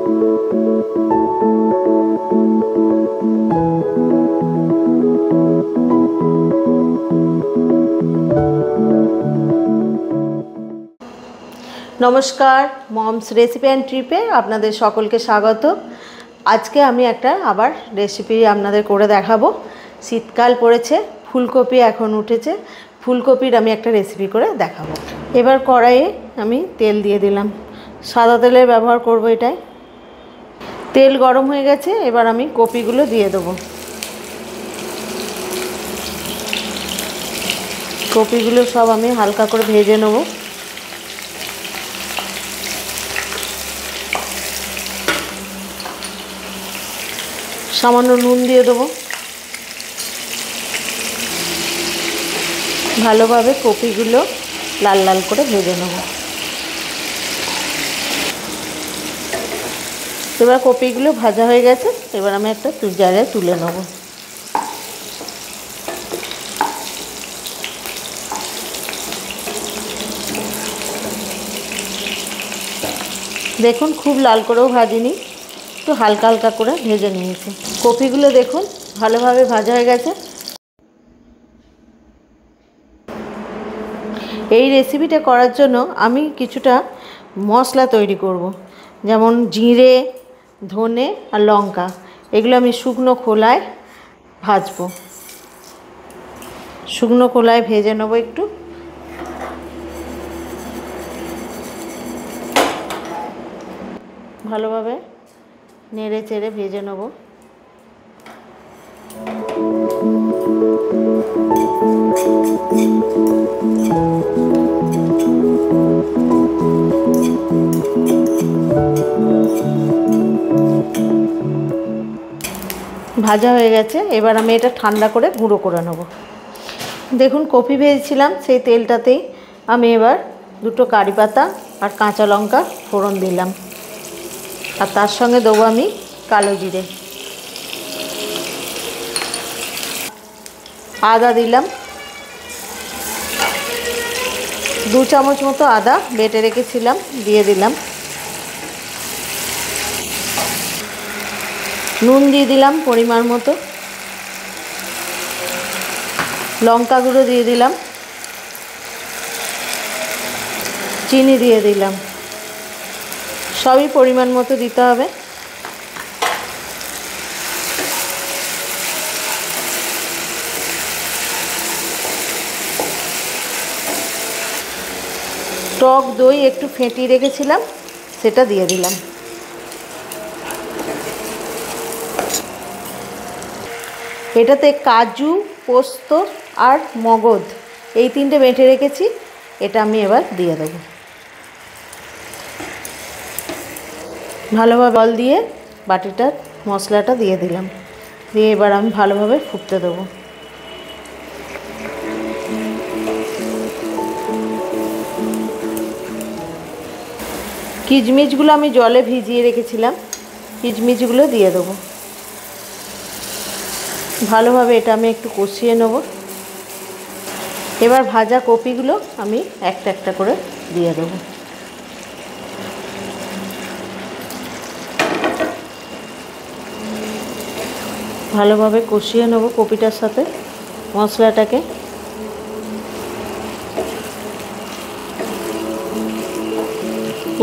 नमस्कार mums recipe and ट्रिपे आपनादेर सकलके स्वागत। आज के आमी एकटा आबार रेसिपि आपनादेर करे देखाबो। शीतकाल पड़ेछे, फुलकपि एखन उठेछे, फुलकपिर आमी एकटा रेसिपि करे देखाबो। एबार कड़ाइये आमी तेल दिए दिलाम, सादा तेलेर व्यवहार करब एटाय। तेल गरम हये गेछे, एबार आमी कपिगुलो दिए देबो। कपिगुलो सब आमी हालका करे भेजे नेब। सामान्य नुन दिए देव। भालोभाबे कपिगुलो लाल लाल करे भेजे नेब। एबार कपिगुलो भाजा हये गेछे, एबार आमि एकटा जायगाय तुले नेब। देखुन खूब लाल करेও भाजिनी, একটু হালকা হালকা করে ভেজে নিয়েছি। কপিগুলো দেখুন ভালোভাবে ভাজা হয়ে গেছে। এই রেসিপিটা করার জন্য আমি কিছুটা মশলা তৈরি করব, যেমন জিরে, ধনে আর লঙ্কা। এগুলো আমি শুকনো খোলায় ভাজবো। শুকনো খোলায় ভেজে নেব একটু। ভালোভাবে नेड़े चेड़े भेजे नेब। भाजा हो गेছে, এবার আমি এটা ঠান্ডা করে গুঁড়ো করে নেব। দেখুন কপি ভেজেছিলাম সেই তেলটাতেই আমি এবার দুটো কারি পাতা আর কাঁচা লঙ্কা ফোড়ন দিলাম, আর তার সঙ্গে দেবো আমি কালো জিরে, আদা দিলাম 2 চামচ মতো আদা বেটে রেখেছিলাম দিয়ে দিলাম। নুন দিয়ে দিলাম পরিমাণ মতো, লঙ্কা গুঁড়ো দিয়ে দিলাম, চিনি দিয়ে দিলাম। সবই পরিমাণ মতো দিতে হবে। টক দই একটু ফেটিয়ে রেখেছিলাম সেটা দিয়ে দিলাম। এটাতে কাজু, পোস্ত আর মগজ এই তিনটে বেটে রেখেছি, এটা আমি এবার দিয়ে দেব। ভালোভাবে জল দিয়ে বাটিটা মশলাটা দিয়ে দিলাম, দিয়ে এবার আমি ভালোভাবে ফুটতে দেবো। কিশমিশগুলো আমি জলে ভিজিয়ে রেখেছিলাম, কিশমিশগুলো দিয়ে দেবো। ভালোভাবে এটা আমি একটু কষিয়ে নেব। এবার ভাজা কপিগুলো আমি একটা একটা করে দিয়ে দেবো। ভালোভাবে কষিয়ে নেব কপিটার সাথে মশলাটাকে।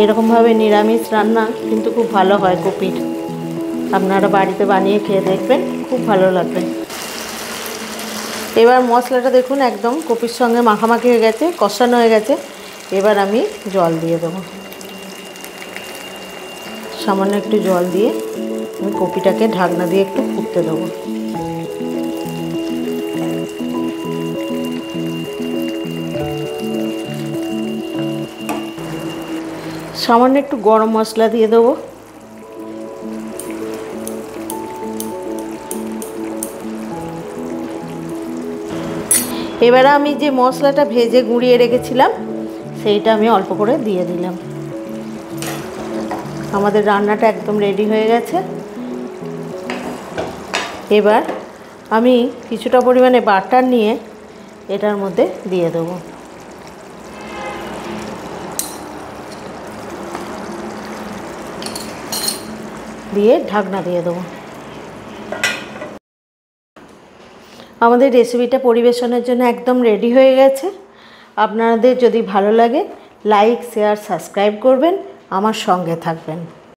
এরকমভাবে নিরামিষ রান্না কিন্তু খুব ভালো হয় কপির। আপনারা বাড়িতে বানিয়ে খেয়ে দেখবেন, খুব ভালো লাগবে। এবার মশলাটা দেখুন একদম কপির সঙ্গে মাখামাখি হয়ে গেছে, কষানো হয়ে গেছে। এবার আমি জল দিয়ে দেবো। সামান্য একটু জল দিয়ে আমি কপিটাকে ঢাকনা দিয়ে একটু ফুটতে দেবো। সামান্য একটু গরম মশলা দিয়ে দেবো। এবারে আমি যে মশলাটা ভেজে গুঁড়িয়ে রেখেছিলাম সেইটা আমি অল্প করে দিয়ে দিলাম। আমাদের রান্নাটা একদম রেডি হয়ে গেছে। এবার আমি কিছুটা পরিমাণে বাটার নিয়ে এটার মধ্যে দিয়ে দেব। দিয়ে ঢাকনা দিয়ে দেবো। আমাদের রেসিপিটা পরিবেশনের জন্য একদম রেডি হয়ে গেছে। আপনাদের যদি ভালো লাগে লাইক, শেয়ার, সাবস্ক্রাইব করবেন, আমার সঙ্গে থাকবেন।